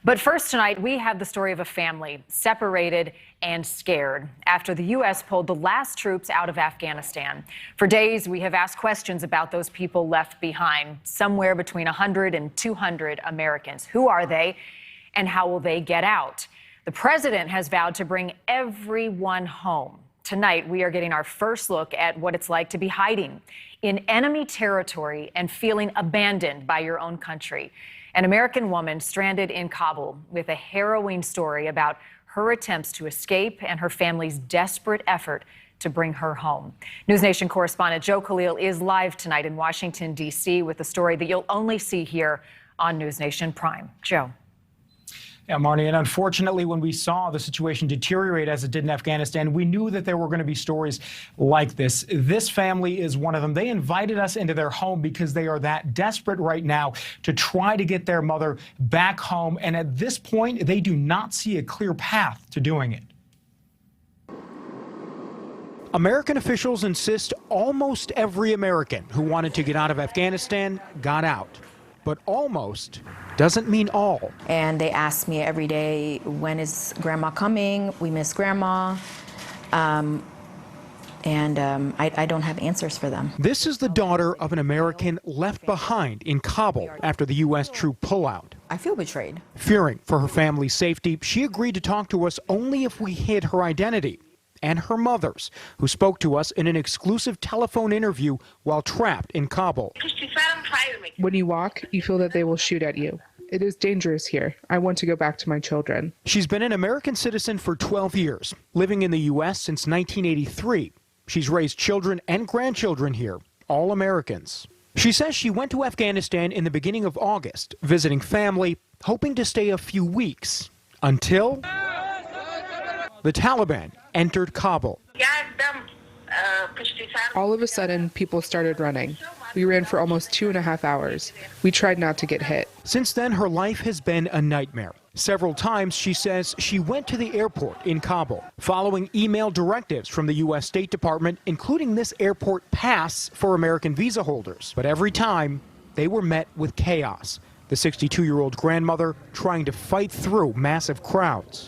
But first tonight, we have the story of a family separated and scared after the U.S. pulled the last troops out of Afghanistan. For days, we have asked questions about those people left behind, somewhere between 100 and 200 Americans. Who are they, and how will they get out? The president has vowed to bring everyone home. Tonight, we are getting our first look at what it's like to be hiding in enemy territory and feeling abandoned by your own country. An American woman stranded in Kabul with a harrowing story about her attempts to escape and her family's desperate effort to bring her home. NewsNation correspondent Joe Khalil is live tonight in Washington, D.C. with a story that you'll only see here on NewsNation Prime. Joe. Yeah, Marnie, and unfortunately, when we saw the situation deteriorate as it did in Afghanistan, we knew that there were going to be stories like this. This family is one of them. They invited us into their home because they are that desperate right now to try to get their mother back home. And at this point, they do not see a clear path to doing it. American officials insist almost every American who wanted to get out of Afghanistan got out. But almost doesn't mean all. And they ask me every day, when is grandma coming? We miss grandma. I don't have answers for them. This is the daughter of an American left behind in Kabul after the U.S. troop pullout. I feel betrayed. Fearing for her family's safety, she agreed to talk to us only if we hid her identity. And her mother's, who spoke to us in an exclusive telephone interview while trapped in Kabul. When you walk, you feel that they will shoot at you. It is dangerous here. I want to go back to my children. She's been an American citizen for 12 years, living in the U.S. since 1983. She's raised children and grandchildren here, all Americans. She says she went to Afghanistan in the beginning of August, visiting family, hoping to stay a few weeks, until the Taliban entered Kabul. All of a sudden, people started running. We ran for almost 2.5 hours. We tried not to get hit. Since then, her life has been a nightmare. Several times, she says, she went to the airport in Kabul, following email directives from the U.S. State Department, including this airport pass for American visa holders. But every time, they were met with chaos. The 62-year-old grandmother trying to fight through massive crowds.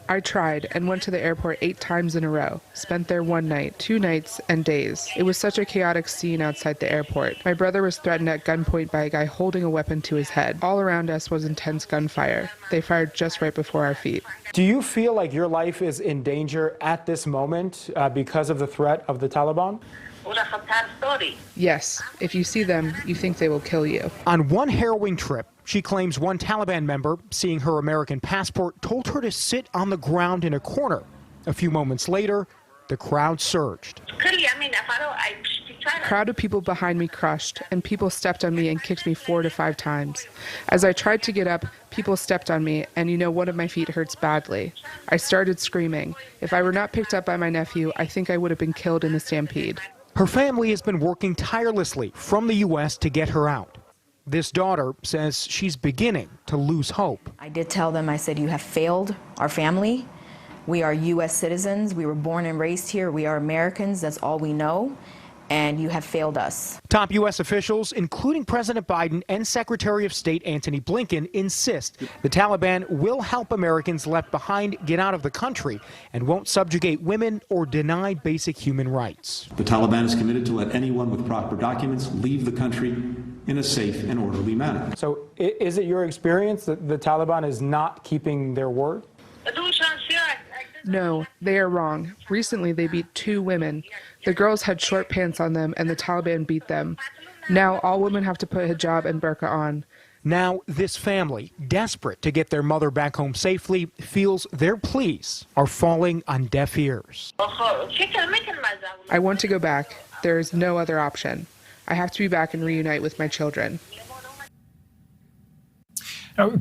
I tried and went to the airport 8 times in a row, spent there 1 night, 2 nights, and days. It was such a chaotic scene outside the airport. My brother was threatened at gunpoint by a guy holding a weapon to his head. All around us was intense gunfire. They fired just right before our feet. Do you feel like your life is in danger at this moment because of the threat of the Taliban? Yes, if you see them, you think they will kill you. On one harrowing trip, she claims one Taliban member, seeing her American passport, told her to sit on the ground in a corner. A few moments later, the crowd surged. A crowd of people behind me crushed, and people stepped on me and kicked me 4 to 5 times. As I tried to get up, people stepped on me, and one of my feet hurts badly. I started screaming. If I were not picked up by my nephew, I think I would have been killed in the stampede. Her family has been working tirelessly from the U.S. to get her out. This daughter says she's beginning to lose hope. I did tell them, I said, you have failed our family. We are U.S. citizens. We were born and raised here. We are Americans. That's all we know. And you have failed us. Top U.S. officials, including President Biden and Secretary of State Antony Blinken, insist the Taliban will help Americans left behind get out of the country and won't subjugate women or deny basic human rights. The Taliban is committed to let anyone with proper documents leave the country in a safe and orderly manner. So is it your experience that the Taliban is not keeping their word? No, they are wrong. Recently, they beat 2 women. The girls had short pants on them, and the Taliban beat them. Now, all women have to put hijab and burqa on. Now, this family, desperate to get their mother back home safely, feels their pleas are falling on deaf ears. I want to go back. There is no other option. I have to be back and reunite with my children.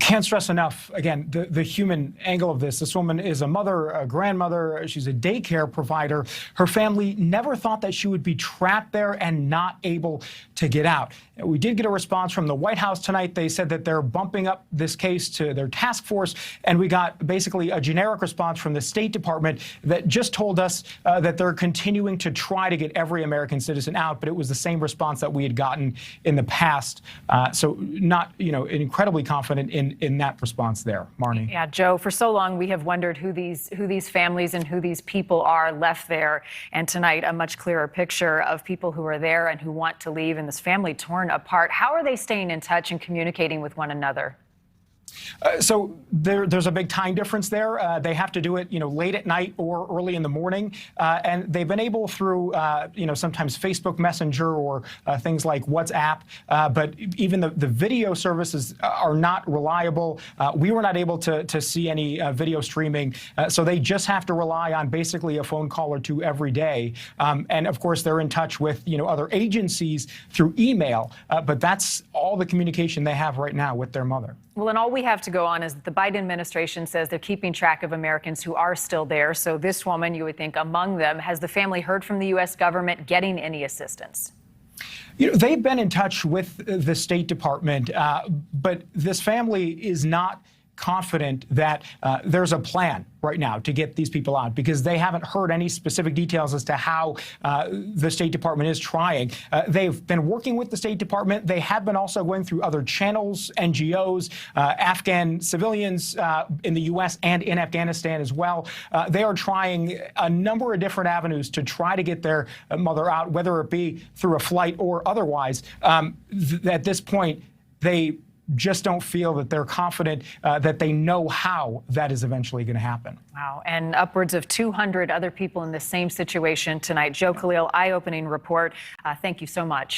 Can't stress enough, again, the human angle of this. This woman is a mother, a grandmother. She's a daycare provider. Her family never thought that she would be trapped there and not able to get out. We did get a response from the White House tonight. They said that they're bumping up this case to their task force. And we got basically a generic response from the State Department that just told us that they're continuing to try to get every American citizen out. But it was the same response that we had gotten in the past. So not, incredibly confident encouragement in that response there. Marnie. Yeah, Joe, for so long we have wondered who these families and who these people are left there. And tonight, a much clearer picture of people who are there and who want to leave, and this family torn apart. How are they staying in touch and communicating with one another? So there's a big time difference there. They have to do it, late at night or early in the morning, and they've been able through, sometimes Facebook Messenger or things like WhatsApp. But even the video services are not reliable. We were not able to see any video streaming, so they just have to rely on basically a phone call or two every day. And of course, they're in touch with other agencies through email. But that's all the communication they have right now with their mother. Well, and all we have to go on is the Biden administration says they're keeping track of Americans who are still there. So this woman, you would think among them, has the family heard from the U.S. government getting any assistance? They've been in touch with the State Department, but this family is not confident that there's a plan right now to get these people out, because they haven't heard any specific details as to how the State Department is trying. They've been working with the State Department. They have been also going through other channels, NGOs, Afghan civilians in the U.S. and in Afghanistan as well. They are trying a number of different avenues to try to get their mother out, whether it be through a flight or otherwise. At this point, they just don't feel that they're confident that they know how that is eventually going to happen. Wow. And upwards of 200 other people in the same situation tonight. Joe Khalil, eye-opening report. Thank you so much.